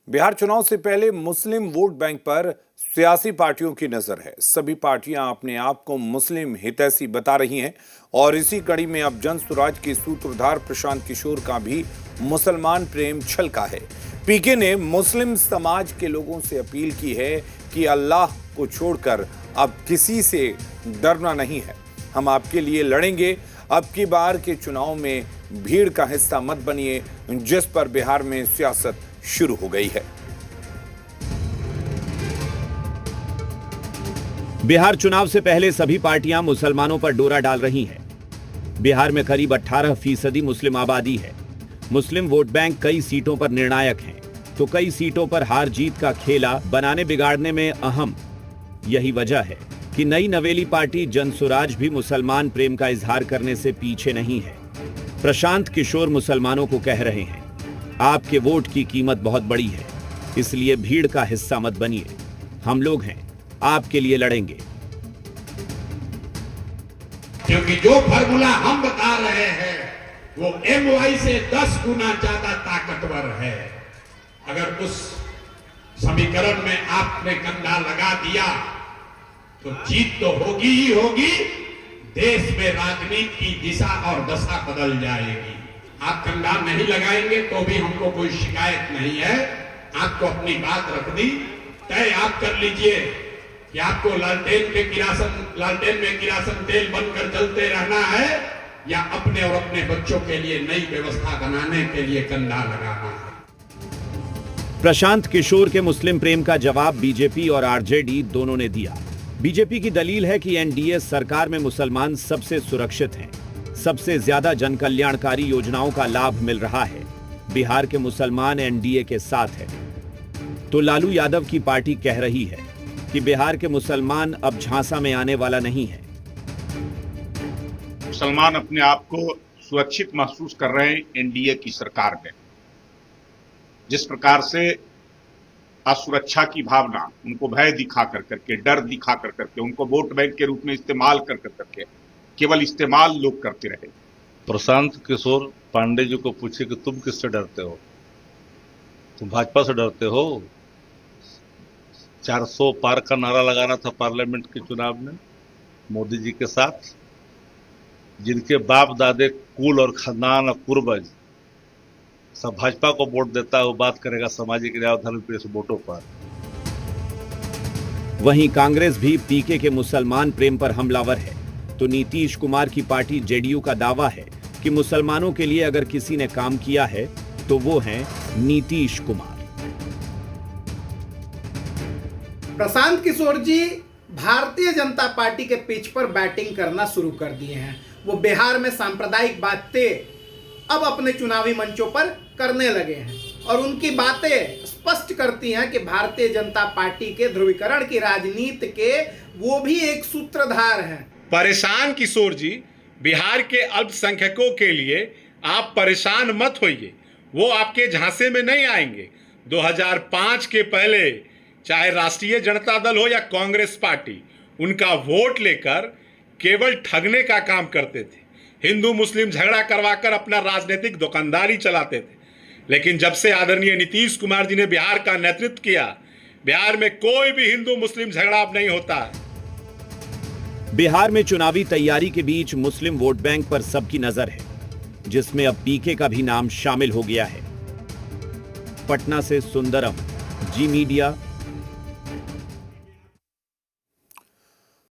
बिहार चुनाव से पहले मुस्लिम वोट बैंक पर सियासी पार्टियों की नजर है। सभी पार्टियां अपने आप को मुस्लिम हितैषी बता रही हैं और इसी कड़ी में अब जन स्वराज के सूत्रधार प्रशांत किशोर का भी मुसलमान प्रेम छलका है। पीके ने मुस्लिम समाज के लोगों से अपील की है कि अल्लाह को छोड़कर अब किसी से डरना नहीं है। हम आपके लिए लड़ेंगे। अब की बार के चुनाव में भीड़ का हिस्सा मत बनिए, जिस पर बिहार में सियासत शुरू हो गई है। बिहार चुनाव से पहले सभी पार्टियां मुसलमानों पर डोरा डाल रही हैं। बिहार में करीब 18% मुस्लिम आबादी है। मुस्लिम वोट बैंक कई सीटों पर निर्णायक हैं, तो कई सीटों पर हार जीत का खेला बनाने बिगाड़ने में अहम। यही वजह है कि नई नवेली पार्टी जन स्वराज भी मुसलमान प्रेम का इजहार करने से पीछे नहीं है। प्रशांत किशोर मुसलमानों को कह रहे हैं, आपके वोट की कीमत बहुत बड़ी है, इसलिए भीड़ का हिस्सा मत बनिए। हम लोग हैं, आपके लिए लड़ेंगे। क्योंकि जो फार्मूला हम बता रहे हैं वो MY से 10 गुना ज्यादा ताकतवर है। अगर उस समीकरण में आपने कंधा लगा दिया तो जीत तो होगी ही होगी, देश में राजनीति की दिशा और दशा बदल जाएगी। आप कंधा नहीं लगाएंगे तो भी हमको कोई शिकायत नहीं है। आपको अपनी बात रख दी, तय आप कर लीजिए कि आपको लालटेन में किरासन तेल बनकर चलते रहना है या अपने और अपने बच्चों के लिए नई व्यवस्था बनाने के लिए कंधा लगाना है। प्रशांत किशोर के मुस्लिम प्रेम का जवाब बीजेपी और आरजेडी दोनों ने दिया। बीजेपी की दलील है कि एनडीए सरकार में मुसलमान सबसे सुरक्षित हैं, सबसे ज्यादा जनकल्याणकारी योजनाओं का लाभ मिल रहा है। बिहार के मुसलमान एनडीए के साथ है। तो लालू यादव की पार्टी कह रही है कि बिहार के मुसलमान अब झांसा में आने वाला नहीं है। मुसलमान अपने आप को सुरक्षित महसूस कर रहे हैं एनडीए की सरकार में। जिस प्रकार से असुरक्षा की भावना उनको भय दिखा कर करके, डर दिखा कर करके, उनको वोट बैंक के रूप में इस्तेमाल कर करके केवल इस्तेमाल लोग करते रहे। प्रशांत किशोर पांडे जी को पूछे कि तुम किससे डरते हो? तुम भाजपा से डरते हो? 400 पार का नारा लगाना था पार्लियामेंट के चुनाव में मोदी जी के साथ। जिनके बाप दादे कुल और खानदान और पूर्वज सब भाजपा को वोट देता है, वो बात करेगा सामाजिक न्याय और धर्म प्रेस वोटों पर। वहीं कांग्रेस भी पीके के मुसलमान प्रेम पर हमलावर है। तो नीतीश कुमार की पार्टी जेडीयू का दावा है कि मुसलमानों के लिए अगर किसी ने काम किया है तो वो हैं नीतीश कुमार। प्रशांत किशोर जी भारतीय जनता पार्टी के पिच पर बैटिंग करना शुरू कर दिए हैं। वो बिहार में सांप्रदायिक बातें अब अपने चुनावी मंचों पर करने लगे हैं और उनकी बातें स्पष्ट करती हैं कि भारतीय जनता पार्टी के ध्रुवीकरण की राजनीति के वो भी एक सूत्रधार हैं। परेशान किशोर जी, बिहार के अल्पसंख्यकों के लिए आप परेशान मत होइए, वो आपके झांसे में नहीं आएंगे। 2005 के पहले चाहे राष्ट्रीय जनता दल हो या कांग्रेस पार्टी, उनका वोट लेकर केवल ठगने का काम करते थे। हिंदू मुस्लिम झगड़ा करवाकर अपना राजनीतिक दुकानदारी चलाते थे। लेकिन जब से आदरणीय नीतीश कुमार जी ने बिहार का नेतृत्व किया, बिहार में कोई भी हिंदू मुस्लिम झगड़ा अब नहीं होता है। बिहार में चुनावी तैयारी के बीच मुस्लिम वोट बैंक पर सबकी नजर है, जिसमें अब पीके का भी नाम शामिल हो गया है। पटना से सुंदरम, जी मीडिया,